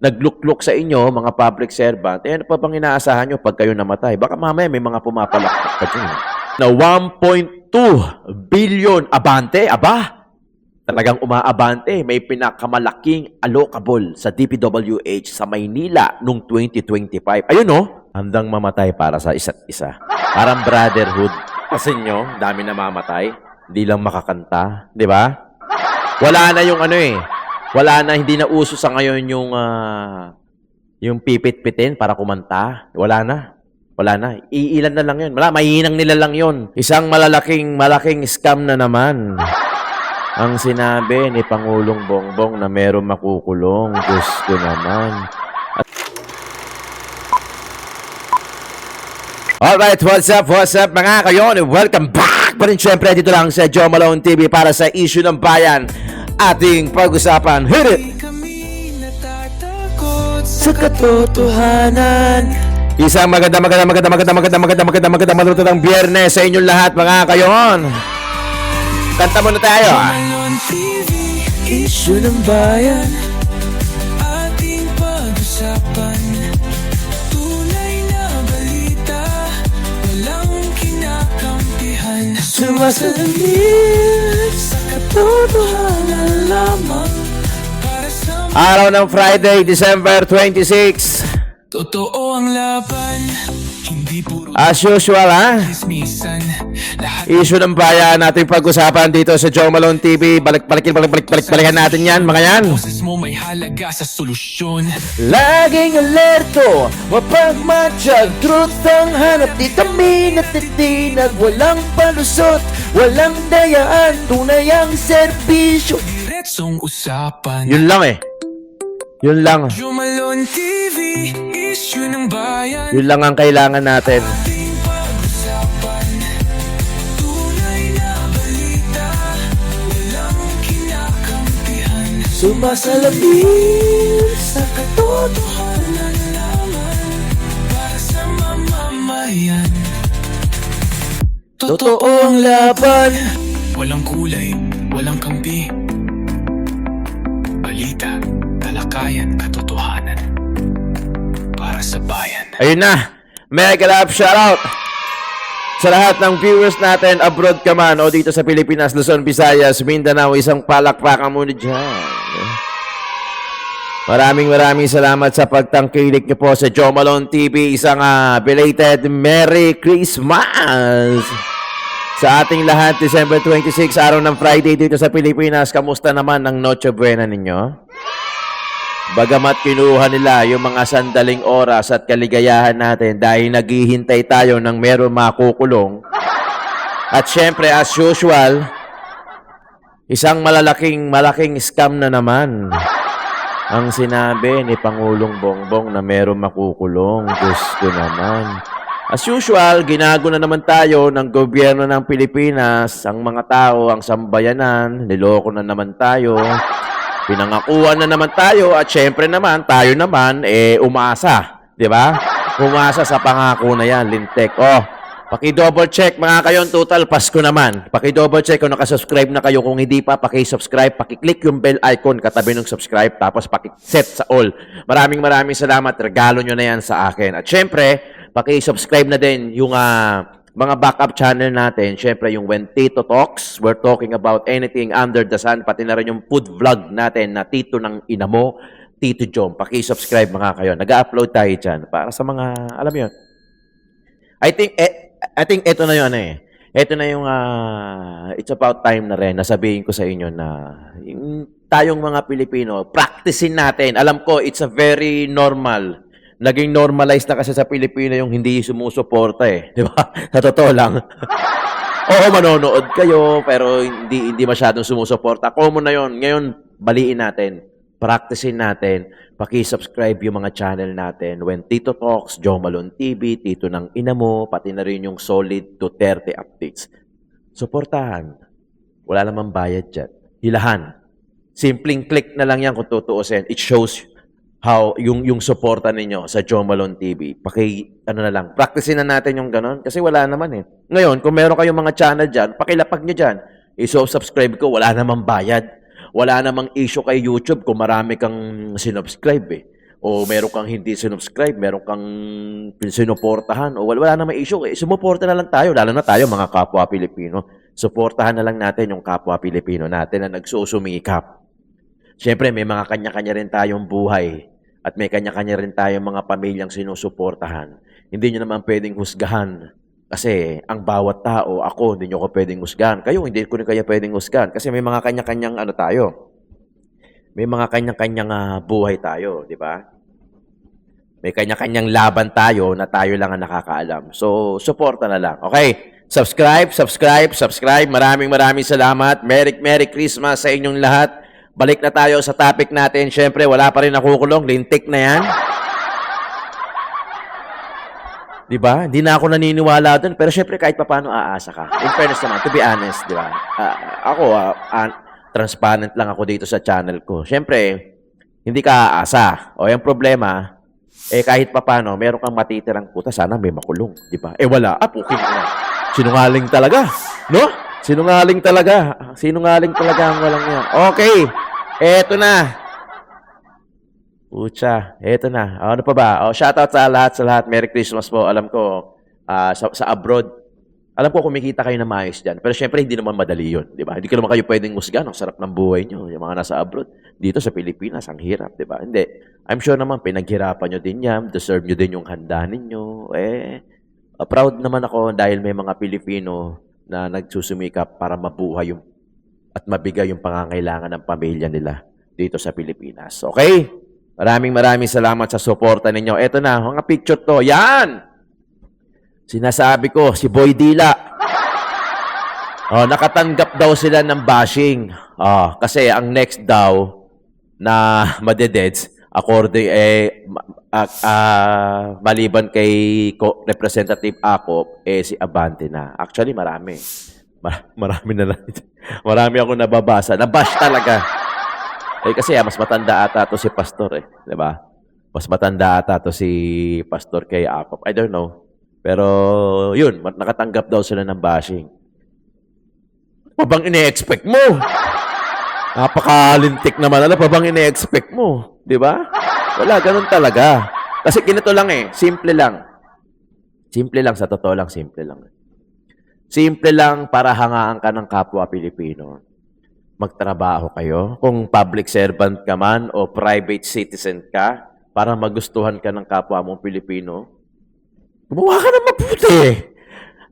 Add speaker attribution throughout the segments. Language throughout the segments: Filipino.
Speaker 1: naglukluk sa inyo, mga public servant, ano pa bang inaasahan nyo pag kayo namatay? Baka mamaya may mga pumapalakpak pa dyan. Na 1.2 billion abante, aba, talagang umaabante. May pinakamalaking allocable sa DPWH sa Maynila noong 2025. Ayun handang mamatay para sa isa't isa. Parang brotherhood. Kasi nyo, dami na mamatay. Hindi lang makakanta. Di ba? Wala na yung wala na, hindi na uso sa ngayon yung pipit-pitin para kumanta. Wala na. Wala na. Iilan na lang yun. Mahinang nila lang yun. Isang malaking scam na naman. Ang sinabi ni Pangulong Bongbong na meron makukulong. Diyos ko naman. Alright, what's up mga kayon? Welcome back pa rin syempre dito lang sa Joe Malone TV para sa issue ng bayan. Ating pag-usapan. Hit it! Sa katotohanan. Isang magandang Biyernes sa inyong lahat mga kayon. Kanta muna tayo. Issue ng bayan. Ating pag-usapan. Tunay na balita. Walang kinakampihan. Sumasalamin sa katotohanan lamang. Araw ng Friday, December 26. Totoo ang laban. Hindi puro as usual, issue ng bayan natin pag-usapan dito sa Joe Malone TV. Balikan natin yan, mga yan. May halaga sa solusyon. Laging alerto, mapagmatsyag, truth ang hanap. Di kami natitinag, walang palusot, walang dayaan, tunay ang serbisyo. Diretsong usapan. Yun lang Yun lang. Joe Malone TV, issue ng bayan. Yun lang ang kailangan natin. Sumasalamin sa katotohanan naman para sa mamamayan. Totoo ang laban. Walang kulay, walang kampi. Balita, talakayan, katotohanan para sa bayan. Ayun na, mega love shoutout sa lahat ng viewers natin abroad ka man o dito sa Pilipinas, Luzon, Visayas, Mindanao. Isang palakpakan muna dyan. Maraming salamat sa pagtangkilik niyo po sa Joe Malone TV. Isang belated Merry Christmas sa ating lahat. December 26, araw ng Friday dito sa Pilipinas. Kamusta naman ang Noche Buena ninyo? Bagamat kinuha nila yung mga sandaling oras at kaligayahan natin dahil naghihintay tayo ng meron makukulong. At syempre, as usual, isang malaking scam na naman. Ang sinabi ni Pangulong Bongbong na meron makukulong. Diyos ko naman. As usual, ginago na naman tayo ng gobyerno ng Pilipinas, ang mga tao, ang sambayanan, niloko na naman tayo. Pinangakuan na naman tayo at syempre naman, tayo naman, umasa. Di ba? Umasa sa pangako na yan, lintek. Paki-double check mga kayon, total Pasko naman. Paki-double check kung nakasubscribe na kayo. Kung hindi pa, paki-subscribe, paki-click yung bell icon katabi ng subscribe, tapos paki-set sa all. Maraming salamat. Regalo nyo na yan sa akin. At syempre, paki-subscribe na din yung mga backup channel natin. Syempre, yung When Tito Talks, we're talking about anything under the sun, pati na rin yung food vlog natin na Tito ng Ina Mo, Tito Jom. Paki-subscribe mga kayo. Nag-upload tayo dyan para sa mga, alam yun. I think ito na yun Ito na yung, it's about time na rin. Nasabihin ko sa inyo na yung tayong mga Pilipino, practicein natin. Alam ko, it's a very normal. Naging normalized na kasi sa Pilipino yung hindi sumusuporta Di ba? Sa totoo lang. Oo, manonood kayo, pero hindi masyadong sumusuporta. Common na yon. Ngayon, baliin natin. Practicein natin. Paki-subscribe yung mga channel natin. When Tito Talks, Joe Malone TV, Tito ng Ina Mo, pati na rin yung Solid Duterte updates. Suportahan. Wala namang bayad dyan. Hilahan. Simpleng click na lang yan kung tutuusin. It shows how yung suporta ninyo sa Joe Malone TV. Practicein na natin yung ganon kasi wala naman Ngayon, kung meron kayong mga channel dyan, pakilapag nyo dyan. I-subscribe ko, wala namang bayad. Wala namang issue kay YouTube kung marami kang sinubscribe o meron kang hindi sinubscribe, meron kang sinuportahan, o wala na may issue, sumuporta na lang tayo, lalo na tayo mga kapwa Pilipino. Suportahan na lang natin yung kapwa Pilipino natin na nagsusumikap. Siyempre, may mga kanya-kanya rin tayong buhay at may kanya-kanya rin tayong mga pamilyang sinusuportahan. Hindi nyo naman pwedeng husgahan kasi ang bawat tao, ako, hindi nyo ko pwedeng husgahan. Kayo, hindi ko rin kaya pwedeng husgahan kasi may mga kanya-kanyang tayo. May mga kanya-kanyang buhay tayo, di ba? May kanya-kanyang laban tayo na tayo lang ang nakakaalam. So, suporta na lang. Okay? Subscribe. Maraming salamat. Merry Christmas sa inyong lahat. Balik na tayo sa topic natin. Siyempre, wala pa rin nakukulong. Lintik na yan. Diba? Hindi na ako naniniwala doon. Pero siyempre, kahit paano aasa ka. In fairness naman, to be honest, diba? Ako, transparent lang ako dito sa channel ko. Siyempre, hindi ka aasa. O yung problema, kahit paano, meron kang matitirang puta, sana may makulong. Diba? Wala. Okay na. Sinungaling talaga. No? Sinungaling talaga ang walang yan. Okay. Eto na. Pucha, eto na. Ano pa ba? Shoutout sa lahat. Merry Christmas po. Alam ko, sa abroad, alam ko kumikita kayo na maayos dyan. Pero syempre, hindi naman madali yun. Di ba? Hindi ko naman kayo pwedeng musgan. Ang sarap ng buhay nyo. Yung mga nasa abroad. Dito sa Pilipinas, ang hirap. Di ba? Hindi. I'm sure naman, pinaghirapan nyo din yan. Deserve nyo din yung handa ninyo. Proud naman ako dahil may mga Pilipino na nagsusumikap para mabuhay at mabigay yung pangangailangan ng pamilya nila dito sa Pilipinas. Okay? Maraming salamat sa suporta ninyo. Eto na, mga picture to. Yan! Sinasabi ko, si Boy Dila. Nakatanggap daw sila ng bashing. Kasi ang next daw na madededs, according, maliban kay Representative Acop, si Abante na. Actually, marami. Marami na lang. Marami ako nababasa. Nabash talaga. Kasi mas matanda ata to si Pastor di ba? Mas matanda ata to si Pastor kay Acop. I don't know. Pero yun, nakatanggap daw sila ng bashing. Ano pa bang ine-expect mo? Napakalintik naman. Ano pa bang ine-expect mo? Di ba? Wala, ganun talaga. Kasi ganito lang simple lang. Simple lang, sa totoo lang, simple lang. Simple lang para hangaan ka ng kapwa Pilipino. Magtrabaho kayo. Kung public servant ka man o private citizen ka, para magustuhan ka ng kapwa mong Pilipino, gumawa ka na mabuti.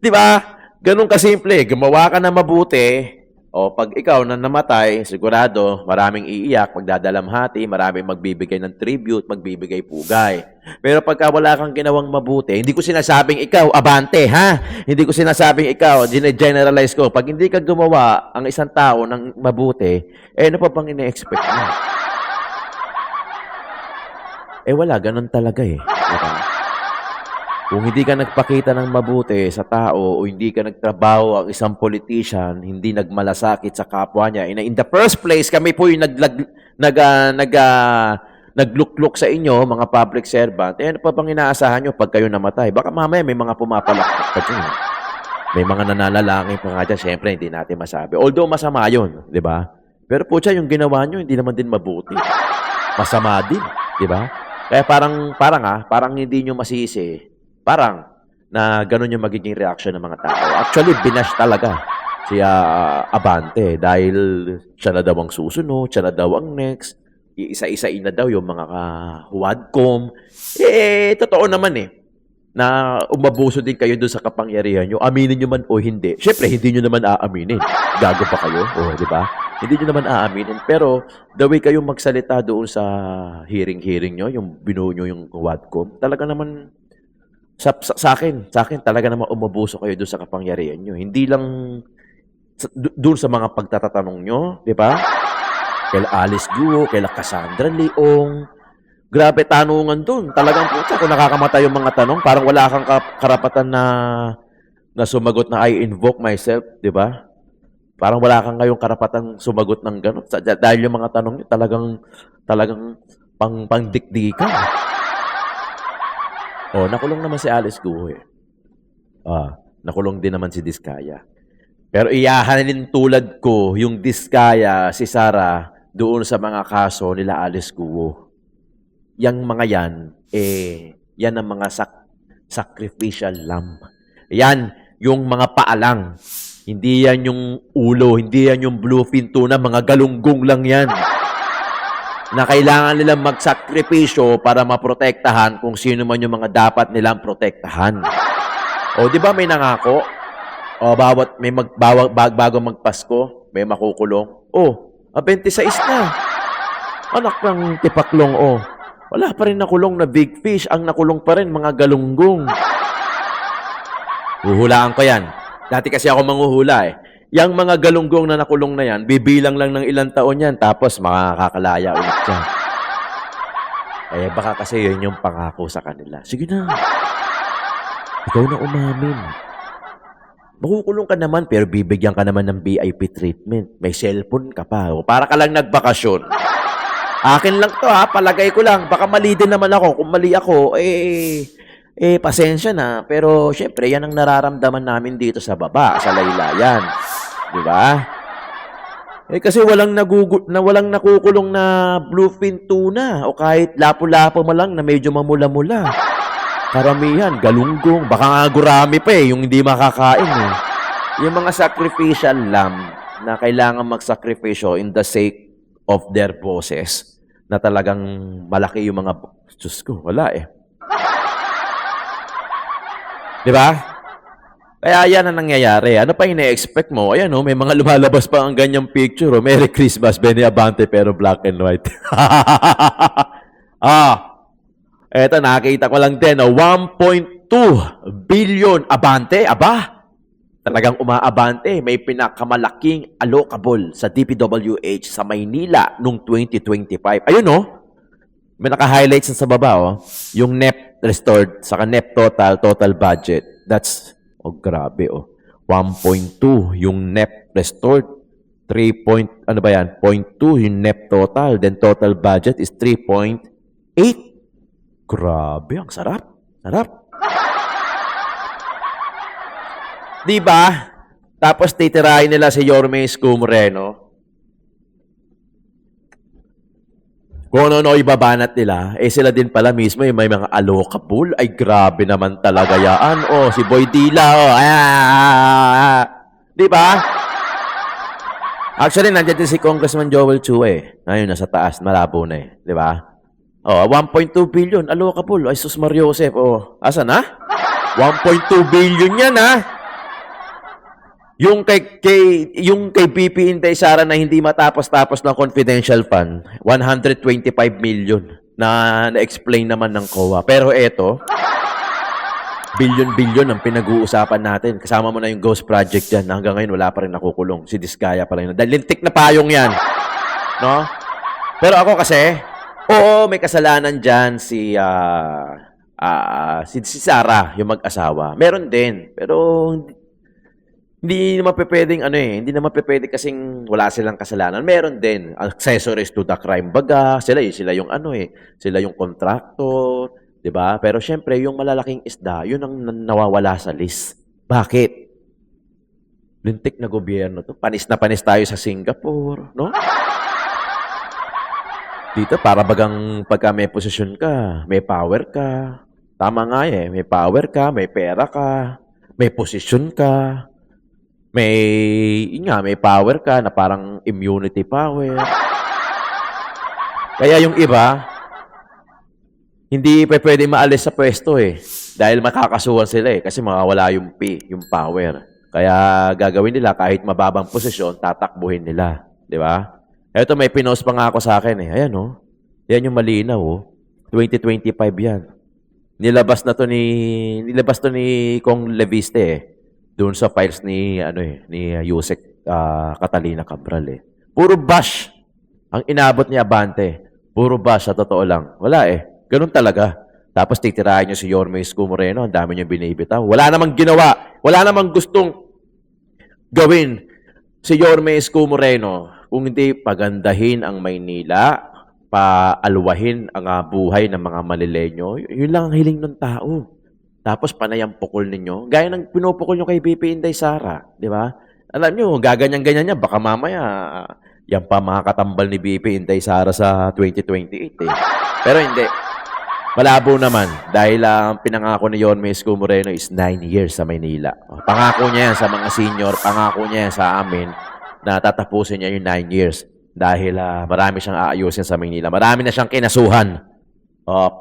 Speaker 1: Di ba? Ganun kasimple. Gumawa ka na mabuti. O pag ikaw na namatay, sigurado, maraming iiyak, magdadalamhati, maraming magbibigay ng tribute, magbibigay pugay. Pero pagka wala kang ginawang mabuti, hindi ko sinasabing ikaw, abante, ha? Hindi ko sinasabing ikaw, generalize ko. Pag hindi ka gumawa ang isang tao ng mabuti, ano pa bang ine-expect mo? Wala, ganun talaga Diba? Kung hindi ka nagpakita ng mabuti sa tao o hindi ka nagtrabaho ang isang politician, hindi nagmalasakit sa kapwa niya. In the first place, kami po yung naglukluk sa inyo, mga public servant. Ano pa bang inaasahan nyo pag kayo namatay? Baka mamaya may mga pumapalakpak pa dyan. May mga nananalangin pa nga dyan. Siyempre, hindi natin masabi. Although masama yun, di ba? Pero po siya, yung ginawa nyo, hindi naman din mabuti. Masama din, di ba? Kaya parang hindi nyo masisi. Parang na ganun yung magiging reaction ng mga tao. Actually, binash talaga si Abante dahil siya na daw ang susunod, siya na daw ang next. Isa-isain na daw yung mga huwadcom. Totoo naman na umabuso din kayo doon sa kapangyarihan nyo. Aminin nyo man o hindi. Siyempre, hindi nyo naman aaminin. Gago pa kayo, di ba? Hindi nyo naman aaminin. Pero, the way kayong magsalita doon sa hearing nyo, yung binuo nyo yung huwadcom, talaga naman sa akin talaga naman umabuso kayo doon sa kapangyarihan nyo. Hindi lang doon sa mga pagtatatanong nyo, di ba? Kaila Alice Guo, kaila Cassandra Leong. Grabe tanungan doon. Talagang puta, kung nakakamatay yung mga tanong, parang wala kang karapatan na sumagot na I invoke myself, di ba? Parang wala kang ngayong karapatan sumagot ng gano'n. Dahil yung mga tanong nyo, talagang pangdikdikan. Nakulong naman si Alice Guo nakulong din naman si Diskaya. Pero iyahanin tulad ko yung Diskaya, si Sara, doon sa mga kaso nila Alice Guo. yang mga yan, yan ang mga sacrificial lamb. Yan, yung mga paalang. Hindi yan yung ulo, hindi yan yung bluefin tuna, mga galunggong lang yan. Na kailangan nilang magsakripisyo para maprotektahan kung sino man yung mga dapat nilang protektahan. O, di ba may nangako? O, bago magpasko, may makukulong. O, 26 na. Anak ng tipaklong, o. Wala pa rin nakulong na big fish. Ang nakulong pa rin, mga galunggong. Huhulaan ko yan. Dati kasi ako manghuhula eh. Yang mga galunggong na nakulong na yan, bibilang lang ng ilang taon yan, tapos makakakalaya ulit yan. Baka kasi yun yung pangako sa kanila. Sige na. Ikaw na umamin. Makukulong ka naman, pero bibigyan ka naman ng VIP treatment. May cellphone ka pa. O, para ka lang nagbakasyon. Akin lang to ha, palagay ko lang. Baka mali din naman ako. Kung mali ako, pasensya na. Pero, syempre, yan ang nararamdaman namin dito sa baba, sa laylayan. Di ba? Kasi walang nakukulong na bluefin tuna o kahit lapo-lapo mo lang na medyo mamula-mula. Karamihan, galunggong. Baka nga gurami pa yung hindi makakain eh. Yung mga sacrificial lamb na kailangan magsakripisyo in the sake of their bosses na talagang malaki yung mga... Diyos ko, wala eh. Di ba? Kaya yan ang nangyayari. Ano pa ina-expect mo? Ayan may mga lumalabas pa ang ganyang picture. Merry Christmas, Benny Abante, pero black and white. Eto, nakita ko lang din. 1.2 billion Abante. Aba, talagang umaabante. May pinakamalaking allocable sa DPWH sa Maynila noong 2025. Ayun may naka-highlights sa baba yung NEP restored, saka NEP total budget. That's grabe 1.2 yung NEP restored. 0.2 yung NEP total. Then total budget is 3.8. Grabe, ang sarap. Sarap. Diba? Tapos titirahin nila si Yorme Isko Moreno. Kung ano ibabanat nila, sila din pala mismo may mga allocable. Ay, grabe naman talaga yan. Si Boy Dila, Diba? Actually, nandiyan din si Congressman Joel Chu Ngayon, nasa taas, malabo na Diba? 1.2 billion, allocable. Ay, sus Mariosep, asa na? 1.2 billion yan, Yung kay BP Inday Sara na hindi matapos-tapos ng confidential fund, 125 million na na-explain naman ng COA. Pero eto, billion-billion ang pinag-uusapan natin. Kasama mo na yung Ghost Project dyan. Hanggang ngayon, wala pa rin nakukulong. Si Diskaya pa rin. Dahil lintik na payong yan. No? Pero ako kasi, may kasalanan dyan si Sara, yung mag-asawa. Meron din. Pero hindi naman pwedeng hindi naman pwedeng kasing wala silang kasalanan. Meron din accessories to the crime baga, sila yung sila yung contractor, 'di ba? Pero syempre yung malalaking isda, yun ang nawawala sa list. Bakit? Lintik na gobyerno to. Panis na panis tayo sa Singapore, no? Dito para bagang pagka may posisyon ka, may power ka. Tama nga may power ka, may pera ka, may posisyon ka. May power ka na parang immunity power. Kaya yung iba, hindi pwede maalis sa pwesto Dahil makakasuhan sila kasi mawawala yung yung power. Kaya gagawin nila kahit mababang posisyon, tatakbuhin nila. Di ba? Ito may pinost pa nga ako sa akin Ayan Yan yung malinaw 2025 yan. Nilabas to ni Kong Leviste doon sa files ni Yusek Catalina Cabral Puro bash ang inabot ni Abante. Puro bash sa totoo lang. Wala Ganun talaga. Tapos titirahin niyo si Yorme Isko Moreno, ang dami niyo binibitaw. Wala namang ginawa. Wala namang gustong gawin si Yorme Isko Moreno kung hindi pagandahin ang Maynila, paalwahin ang buhay ng mga Manileño. Yun lang ang hiling ng tao. Tapos panay ang pukol ninyo. Gaya ng pinupukol nyo kay BP Inday Sara. Di ba? Alam nyo, gaganyan-ganyan niya. Baka mamaya, yan pa makakatambal ni BP Inday Sara sa 2028 Pero hindi. Malabo naman dahil ang pinangako ni Yorme Isko Moreno is 9 years sa Maynila. Pangako niya yan sa mga senior, pangako niya yan sa amin na tatapusin niya yung 9 years dahil marami siyang aayusin sa Maynila. Marami na siyang kinasuhan.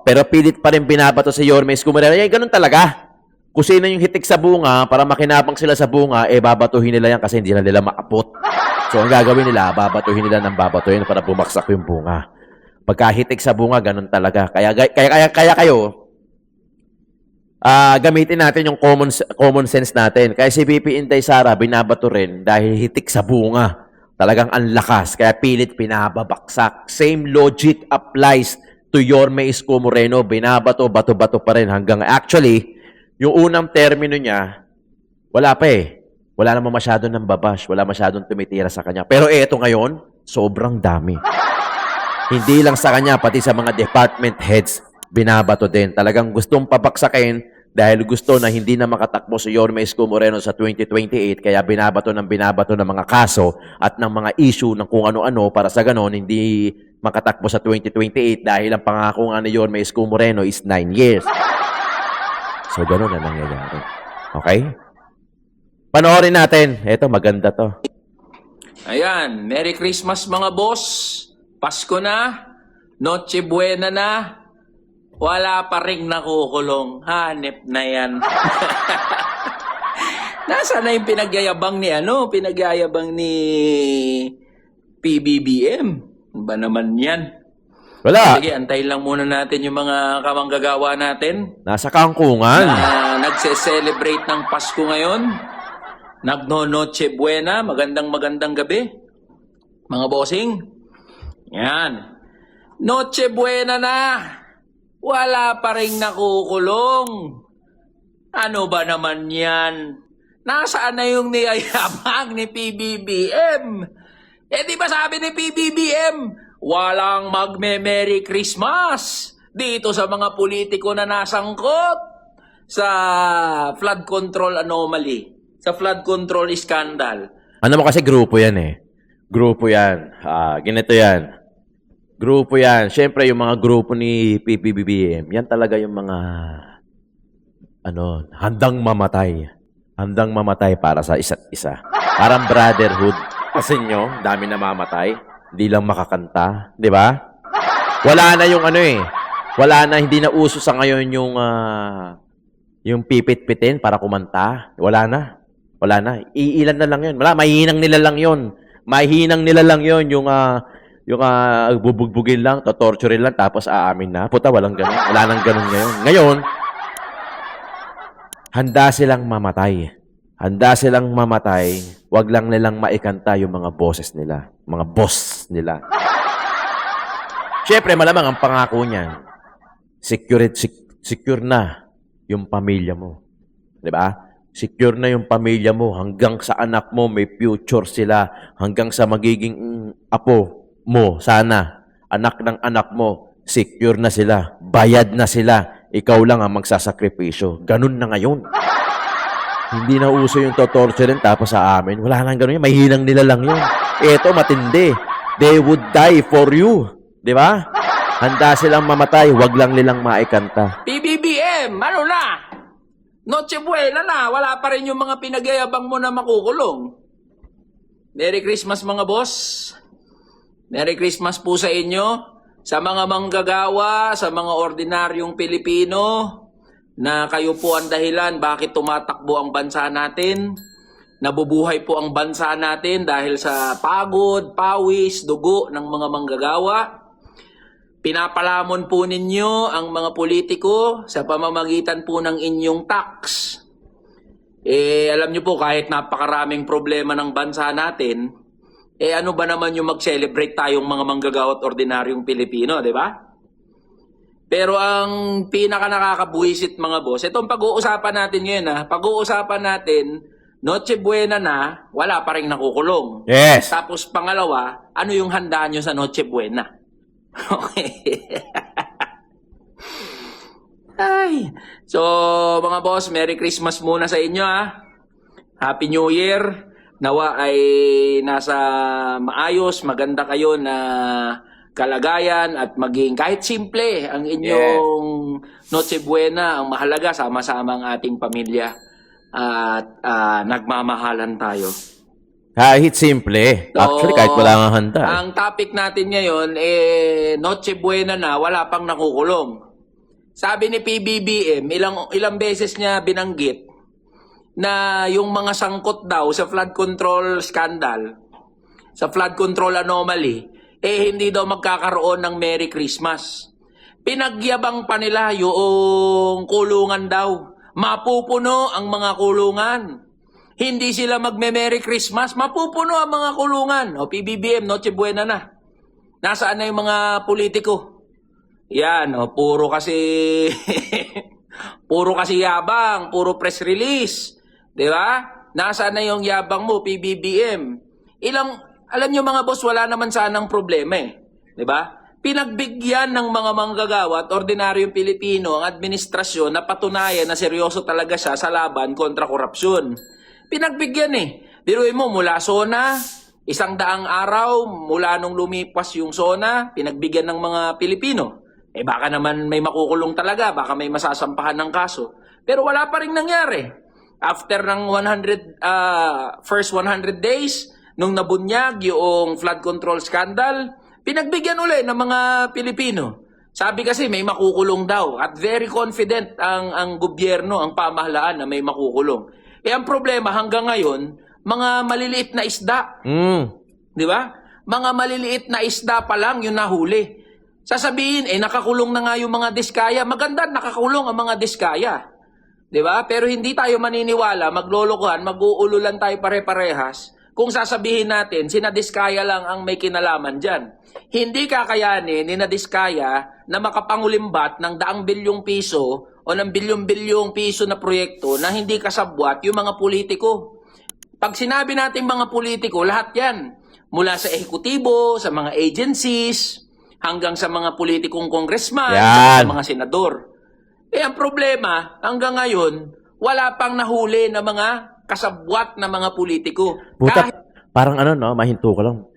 Speaker 1: Pero pilit pa rin binabato si Yorme Isko Moreno. Ganun talaga. Kung sino yung hitik sa bunga, para makinabang sila sa bunga, babatuhin nila yan kasi hindi na nila maapot. So, ang gagawin nila, babatuhin nila ng babatuhin para bumaksak yung bunga. Pagka hitik sa bunga, ganun talaga. Kaya kayo, gamitin natin yung common sense natin. Kaya si VP Inday Sara, binabato rin dahil hitik sa bunga. Talagang ang lakas, kaya pilit pinababaksak. Same logic applies to Yorme Isko Moreno. Binabato, bato-bato pa rin hanggang actually, yung unang termino niya, wala pa eh. Wala namang masyadong nambabash, wala masyadong tumitira sa kanya. Pero eto ngayon, sobrang dami. Hindi lang sa kanya, pati sa mga department heads, binabato din. Talagang gustong pabaksakin dahil gusto na hindi na makatakbo si Yorme Isko Moreno sa 2028, kaya binabato ng mga kaso at ng mga issue ng kung ano-ano para sa ganon, hindi makatakbo sa 2028 dahil ang pangako nga ni Yorme Isko Moreno is 9 years. So, gano'n na nangyayari. Okay? Panoorin natin. Ito, maganda to.
Speaker 2: Ayan, Merry Christmas mga boss. Pasko na, Noche Buena na, wala pa ring nakukulong. Hanep na yan. Nasaan na yung pinagyayabang ni PBBM? Ba naman yan?
Speaker 1: Wala.
Speaker 2: Sige, antayin lang muna natin yung mga kamanggagawa natin.
Speaker 1: Nasa kangkungan.
Speaker 2: Na nagse-celebrate ng Pasko ngayon. Nagno-Noche Buena. Magandang gabi. Mga bossing. Yan. Noche Buena na. Wala pa rin nakukulong. Ano ba naman yan? Nasaan na yung niyayabang ni PBBM? Di ba sabi ni PBBM, walang magme-Merry Christmas dito sa mga politiko na nasangkot sa flood control anomaly, sa flood control scandal.
Speaker 1: Ano mo kasi grupo yan eh. Grupo yan. Ganito yan. Grupo yan. Siyempre yung mga grupo ni PBBM, yan talaga yung mga handang mamatay. Handang mamatay para sa isa't isa. Parang brotherhood. Kasi nyo, dami na mamatay. Hindi lang makakanta. Di ba? Wala na yung wala na, hindi na uso sa ngayon yung pipit-pitin para kumanta. Wala na. Wala na. Iilan na lang yun. Wala, mahihinang nila lang yun. Mahihinang nila lang yun. Yung bubugbugin lang, torturein lang, tapos aamin na. Puta, walang ganun. Wala nang ganun ngayon. Ngayon, handa silang mamatay. Handa silang mamatay, wag lang nilang maikanta yung mga boses nila, mga boss nila. Siyempre, malamang ang pangako niyan, secure na yung pamilya mo. Di ba? Secure na yung pamilya mo hanggang sa anak mo, may future sila, hanggang sa magiging apo mo, sana, anak ng anak mo, secure na sila, bayad na sila, ikaw lang ang magsasakripisyo. Ganun na ngayon. Hindi na uso yung torturein tapos sa amin. Wala nang ganun yun. Mahihinang nila lang yun. Ito, matindi. They would die for you. Di ba? Handa silang mamatay. Wag lang nilang maikanta.
Speaker 2: PBBM, ano na? Noche Buena na. Wala pa rin yung mga pinagyayabang mo na makukulong. Merry Christmas mga boss. Merry Christmas po sa inyo. Sa mga manggagawa, sa mga ordinaryong Pilipino, na kayo po ang dahilan bakit tumatakbo ang bansa natin. Nabubuhay po ang bansa natin dahil sa pagod, pawis, dugo ng mga manggagawa. Pinapalamon po ninyo ang mga politiko sa pamamagitan po ng inyong tax. Alam nyo po, kahit napakaraming problema ng bansa natin, ano ba naman yung mag-celebrate tayong mga manggagawa at ordinaryong Pilipino, di ba? Pero ang pinaka nakakabuwisit mga boss, itong pag-uusapan natin ngayon pag-uusapan natin, Noche Buena na, wala pa rin nakukulong.
Speaker 1: Yes.
Speaker 2: Tapos pangalawa, ano yung handa nyo sa Noche Buena? Okay. Ay. So, mga boss, Merry Christmas muna sa inyo Happy New Year. Nawa ay nasa maayos, maganda kayo na kalagayan at maging kahit simple ang inyong Noche Buena, ang mahalaga sama-sama ang ating pamilya at nagmamahalan tayo.
Speaker 1: Kahit simple. Actually, kahit wala nga handa.
Speaker 2: Ang topic natin ngayon, Noche Buena na, wala pang nakukulong. Sabi ni PBBM, ilang beses niya binanggit na yung mga sangkot daw sa flood control scandal, sa flood control anomaly, hindi daw magkakaroon ng Merry Christmas. Pinagyabang pa nila yung kulungan daw. Mapupuno ang mga kulungan. Hindi sila magme-Merry Christmas, mapupuno ang mga kulungan. O PBBM, Noche Buena na. Nasaan na yung mga politiko? Yan, puro kasi puro kasi yabang, puro press release. 'Di ba? Nasaan na yung yabang mo, PBBM? Alam nyo mga boss, wala naman sanang problema 'Di ba? Pinagbigyan ng mga manggagawa at ordinaryong Pilipino ang administrasyon na patunayan na seryoso talaga siya sa laban kontra korupsyon. Pinagbigyan Biruin mo, mula SONA, 100 araw, mula nung lumipas yung SONA, pinagbigyan ng mga Pilipino. Baka naman may makukulong talaga, baka may masasampahan ng kaso. Pero wala pa rin nangyari. After ng first 100 days, nung nabunyag yung flood control scandal, pinagbigyan uli ng mga Pilipino. Sabi kasi may makukulong daw at very confident ang gobyerno, ang pamahalaan na may makukulong. Ang problema hanggang ngayon, mga maliliit na isda. Di ba? Mga maliliit na isda pa lang yung nahuli. Sasabihin, nakakulong na nga yung mga diskaya. Maganda, nakakulong ang mga diskaya. Di ba? Pero hindi tayo maniniwala, maglolokohan, mag-uululan tayo pare-parehas kung sasabihin natin, sina diskaya lang ang may kinalaman dyan. Hindi kakayanin ni na diskaya na makapangulimbat ng 100 bilyong piso o ng bilyong-bilyong piso na proyekto na hindi kasabwat yung mga politiko. Pag sinabi natin mga politiko, lahat yan. Mula sa ehekutibo, sa mga agencies, hanggang sa mga politikong congressman, sa mga senador. Ang problema, hanggang ngayon, wala pang nahuli na mga kasabwat na mga politiko.
Speaker 1: Puta, parang mahinto ko lang.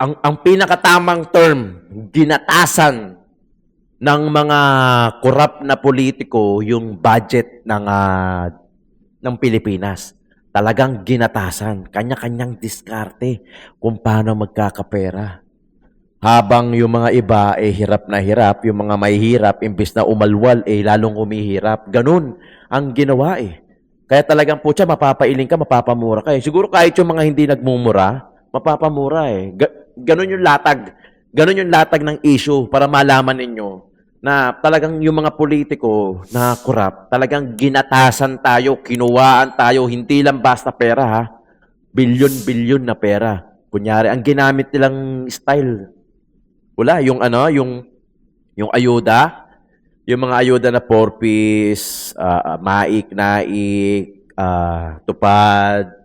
Speaker 1: Ang pinakatamang term, ginatasan ng mga korap na politiko yung budget ng Pilipinas. Talagang ginatasan. Kanya-kanyang diskarte kung paano magkakapera. Habang yung mga iba hirap na hirap, yung mga mahihirap, imbis na umalwal, lalong umihirap. Ganun ang ginawa Kaya talagang mapapailing ka, mapapamura ka Siguro kahit yung mga hindi nagmumura, mapapamura Ganun yung latag. Ganun yung latag ng issue para malaman ninyo na talagang yung mga politiko na korap, talagang ginatasan tayo, kinuwaan tayo, hindi lang basta pera ha. Bilyon-bilyon na pera. Kunyari, ang ginamit nilang style, wala, yung ayuda, yung mga ayuda na 4-piece, naik, tupad,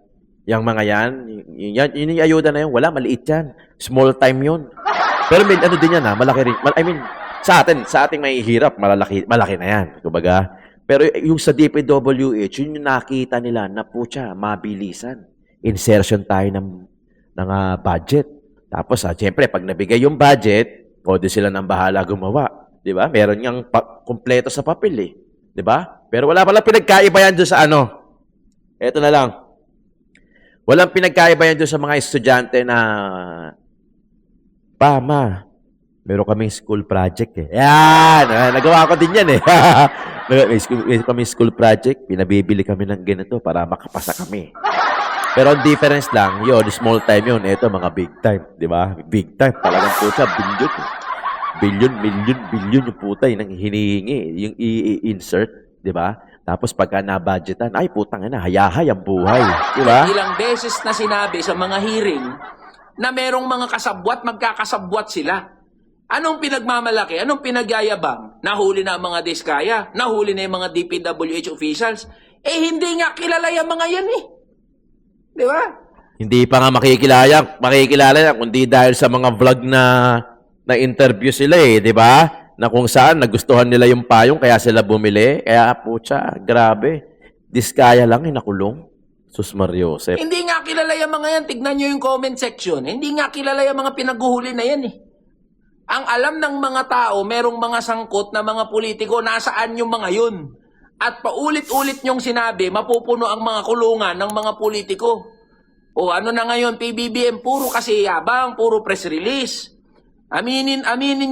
Speaker 1: yung mga yan, yung ayuda na yun, wala, maliit yan. Small time yun. Pero may din yan malaki rin. Sa ating mahihirap, malaki na yan. Kumbaga. Pero yung sa DPWH, yun yung nakita nila na mabilisan. Insertion tayo ng budget. Tapos, siyempre, pag nabigay yung budget, pwede sila nang bahala gumawa. Di ba? Meron niyang kompleto sa papel Di ba? Pero wala pala pinagkaiba yan doon sa Eto na lang. Walang pinagkaiba yan doon sa mga estudyante na, meron kaming school project Yan! Nagawa ko din yan may kaming school project, pinabibili kami ng ganito para makapasa kami. Pero ang difference lang, small time yun. Ito, mga big time. Di ba? Big time. Talagang billion. Billion yung puta yung hinihingi. Yung i-insert. Di ba? Tapos pagka na-budgetan, putang ina, hayahay ang buhay. Di ba?
Speaker 2: Ilang beses na sinabi sa mga hearing na merong mga kasabwat, magkakasabwat sila. Anong pinagmamalaki? Anong pinagyayabang? Nahuli na ang mga diskaya? Nahuli na yung mga DPWH officials? Hindi nga kilala yung mga yan Di ba?
Speaker 1: Hindi pa nga makikilala yan, kundi dahil sa mga vlog na interview sila di ba? Na kung saan nagustuhan nila yung payong kaya sila bumili. Kaya grabe. Diskaya lang nakulong. Sus Mariosep.
Speaker 2: Hindi nga kilala yung mga yan. Tignan nyo yung comment section. Hindi nga kilala yung mga pinaguhuli na yan Ang alam ng mga tao, merong mga sangkot na mga politiko, nasaan yung mga yun? At paulit-ulit niyong sinabi, mapupuno ang mga kulungan ng mga politiko. O ano na ngayon, PBBM, puro kasi yabang, puro press release. Aminin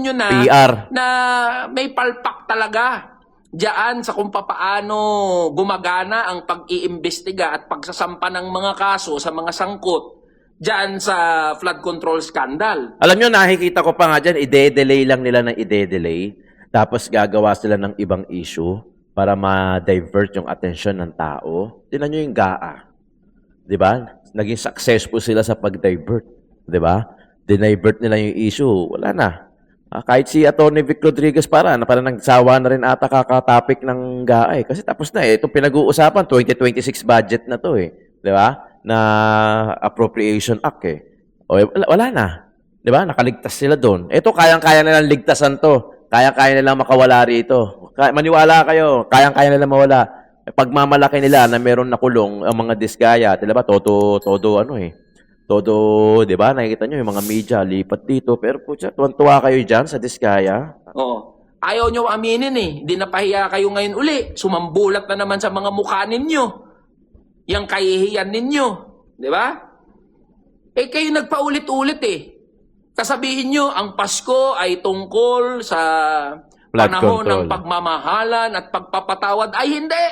Speaker 2: nyo na,
Speaker 1: PR.
Speaker 2: na may palpak talaga diyan sa kung papaano gumagana ang pag-iimbestiga at pagsasampa ng mga kaso sa mga sangkot diyan sa flood control scandal.
Speaker 1: Alam nyo, nakikita ko pa nga dyan, ide-delay lang nila ng ide-delay. Tapos gagawa sila ng ibang issue para ma-divert yung atensyon ng tao. Tingnan nyo yung GAA. Di ba? Naging successful sila sa pag-divert. Di ba? Dinivert nila yung issue. Wala na. Kahit si Atty. Vic Rodriguez parang nagsawa na rin ata kakatopic ng GAA. Kasi tapos na eh. Itong pinag-uusapan, 2026 budget na to eh. Di ba? Na Appropriation Act eh. O, wala na. Di ba? Nakaligtas sila doon. Ito, kayang-kaya nilang ligtasan to. Kaya-kaya nilang makawala rito. Maniwala kayo, kayang-kaya nilang mawala. Pagmamalaki nila na meron nakulong ang mga diskaya, di ba? Todo ano eh. Todo, di ba? Nakikita nyo yung mga media, lipat dito. Pero po, tuwan-tuwa kayo dyan sa diskaya.
Speaker 2: Oo. Ayaw nyo aminin eh. Di napahiya kayo ngayon uli. Sumambulat na naman sa mga mukha ninyo. Yang kahihiyan ninyo. Di ba? Eh kayo nagpaulit-ulit eh. Kasabihin nyo, ang Pasko ay tungkol sa
Speaker 1: Flood
Speaker 2: panahon
Speaker 1: control.
Speaker 2: ng pagmamahalan at pagpapatawad. Ay hindi!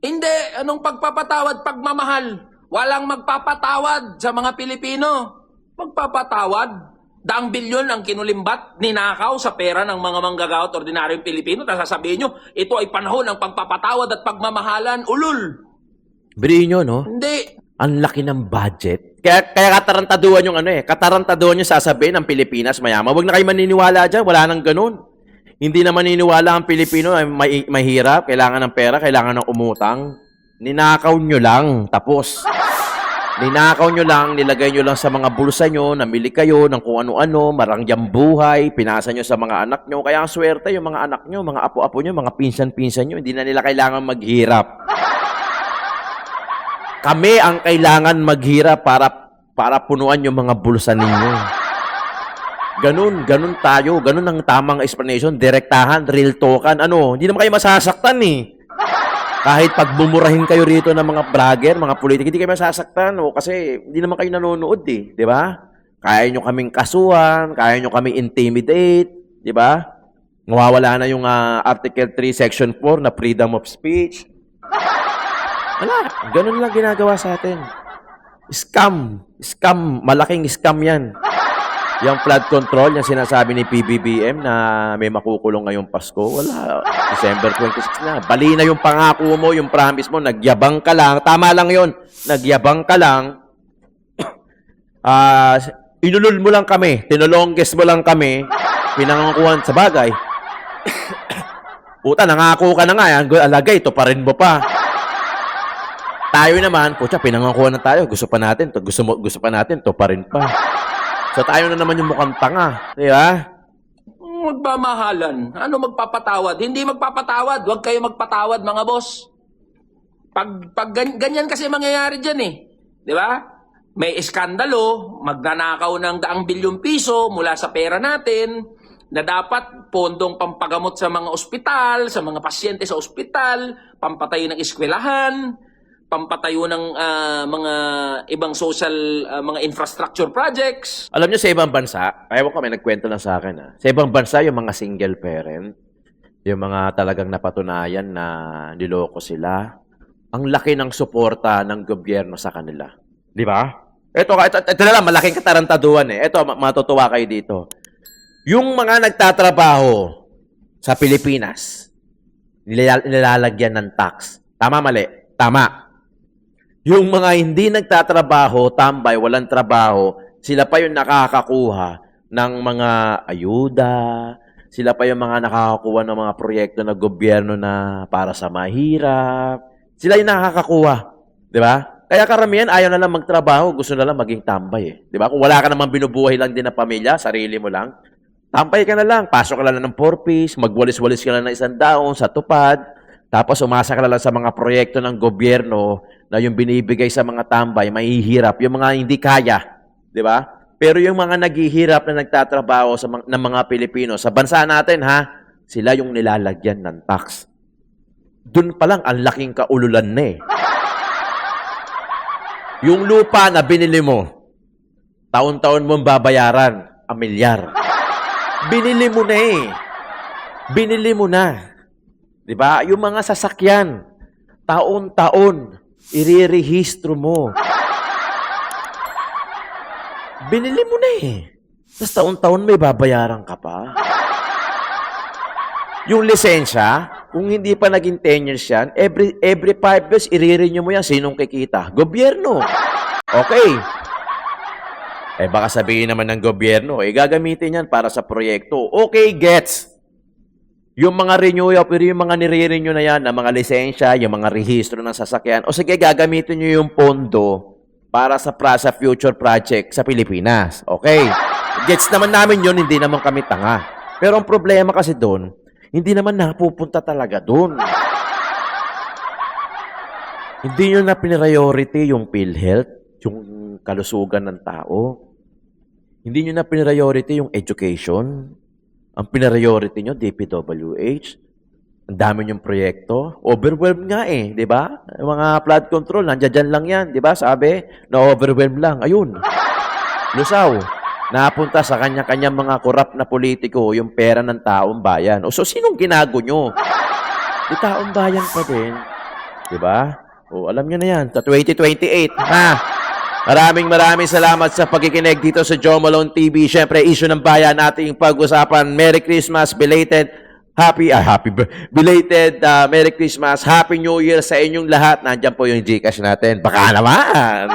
Speaker 2: Hindi! Anong pagpapatawad, pagmamahal? Walang magpapatawad sa mga Pilipino. Magpapatawad. Daang bilyon ang kinulimbat, ninakaw sa pera ng mga manggagawa at ordinaryong Pilipino. Tapos sasabihin nyo, ito ay panahon ng pagpapatawad at pagmamahalan. Ulul!
Speaker 1: Biriin nyo, no?
Speaker 2: Hindi.
Speaker 1: Ang laki ng budget. Kaya katarantaduhan yung ano eh. Katarantaduhan yung sasabihin ng Pilipinas mayaman. Huwag na kayo maniniwala dyan. Wala nang ganun. Hindi na maniniwala ang Pilipino ay mahirap, kailangan ng pera, kailangan ng umutang. Ninakaw nyo lang. Tapos. Ninakaw nyo lang, nilagay nyo lang sa mga bulsa nyo, namili kayo ng kung ano-ano, marangyang buhay, pinasa nyo sa mga anak nyo. Kaya ang swerte yung mga anak nyo, mga apo-apo nyo, mga pinsan-pinsan nyo, hindi na nila kailangan maghirap. Kami ang kailangan maghirap para punuan yung mga bulsa ninyo. Ganun tayo. Ganun ang tamang explanation. Direktahan, real talkan. Ano, hindi naman kayo masasaktan eh. Kahit pagbumurahin kayo rito ng mga vlogger, mga politik, hindi kayo masasaktan. O, kasi hindi naman kayo nanonood eh. Di ba? Kaya nyo kaming kasuhan, kaya nyo kaming intimidate. Di ba? Nawawala na yung Article 3, Section 4 na freedom of speech. Wala. Ganun lang ginagawa sa atin. Scam. Scam. Malaking scam yan. Yung flood control, yung sinasabi ni PBBM na may makukulong ngayong Pasko, wala. December 26 na. Bali na yung pangako mo, yung promise mo, nagyabang ka lang. Tama lang yun. Nagyabang ka lang. Inulol mo lang kami. Tinulongges mo lang kami. Pinangakuan sa bagay. Puta, nangako ka na nga. Alagay, ito pa rin mo pa. Tayo naman, putya, pinangakuan na tayo. Gusto pa natin to. Gusto pa natin to pa rin pa. So tayo na naman yung mukhang tanga. Di ba?
Speaker 2: Magmamahalan. Ano magpapatawad? Hindi magpapatawad. Huwag kayo magpatawad, mga boss. Pag ganyan kasi mangyayari dyan eh. Di ba? May iskandalo, magnanakaw ng 100 bilyong piso mula sa pera natin na dapat pondong pampagamot sa mga ospital, sa mga pasyente sa ospital, pampatayo ng eskwelahan, pampatayo ng mga ibang social, mga infrastructure projects.
Speaker 1: Alam niyo sa ibang bansa, ayaw ko may nagkwento lang sa akin sa ibang bansa, yung mga single parent, yung mga talagang napatunayan na niloko sila, ang laki ng suporta ng gobyerno sa kanila. Di ba? Ito na lang, malaking katarantaduhan eh. Ito, matutuwa kayo dito. Yung mga nagtatrabaho sa Pilipinas, nilalagyan ng tax. Tama, mali? Tama. Yung mga hindi nagtatrabaho, tambay, walang trabaho, sila pa yung nakakakuha ng mga ayuda, sila pa yung mga nakakakuha ng mga proyekto ng gobyerno na para sa mahirap. Sila yung nakakakuha. Di ba? Kaya karamihan, ayaw na lang magtrabaho, gusto na lang maging tambay eh. Di ba? Kung wala ka namang binubuhay lang din na pamilya, sarili mo lang, tambay ka na lang, pasok ka lang ng 4-piece, magwalis-walis ka lang ng 100 sa tupad, tapos umasa ka lang sa mga proyekto ng gobyerno na yung binibigay sa mga tambay, mahihirap. Yung mga hindi kaya, di ba? Pero yung mga naghihirap na nagtatrabaho ng mga Pilipino sa bansa natin, ha, sila yung nilalagyan ng tax. Doon pa lang, ang laking kaululan na eh. Yung lupa na binili mo, taon-taon mong babayaran, 1 milyar. Binili mo na eh. Binili mo na. Diba? Yung mga sasakyan, taon-taon, irirehistro mo. Binili mo na eh. Tapos taon-taon may babayaran ka pa. Yung lisensya, kung hindi pa naging 10 years yan, every 5 years, i-renew mo yan. Sinong kikita? Gobyerno. Okay. Baka sabihin naman ng gobyerno, gagamitin yan para sa proyekto. Okay, gets. Yung mga renew, yung mga nire-renew na yan, ng mga lisensya, yung mga rehistro ng sasakyan, o sige, gagamitin nyo yung pondo para sa future project sa Pilipinas. Okay. Gets naman namin yun, hindi naman kami tanga. Pero ang problema kasi doon, hindi naman napupunta talaga doon. Hindi nyo na priority yung PhilHealth, yung kalusugan ng tao. Hindi nyo na priority yung education. Ang priority nyo, DPWH. Ang dami nyong proyekto. Overwhelmed nga eh, di ba? Mga flood control, nandiyan lang yan, di ba? Sabi, na-overwhelmed lang. Ayun. Lusaw. Napunta sa kanya-kanyang mga korap na politiko yung pera ng taong bayan. O so, sinong ginago nyo? Di taong bayan pa din. Di ba? O, alam nyo na yan. Sa 2028. Ha? Maraming salamat sa pagkikinig dito sa Joe Malone TV. Siyempre, issue ng bayan ating pag-usapan. Merry Christmas, belated Merry Christmas, Happy New Year sa inyong lahat. Nandiyan po yung GCash natin. Baka naman!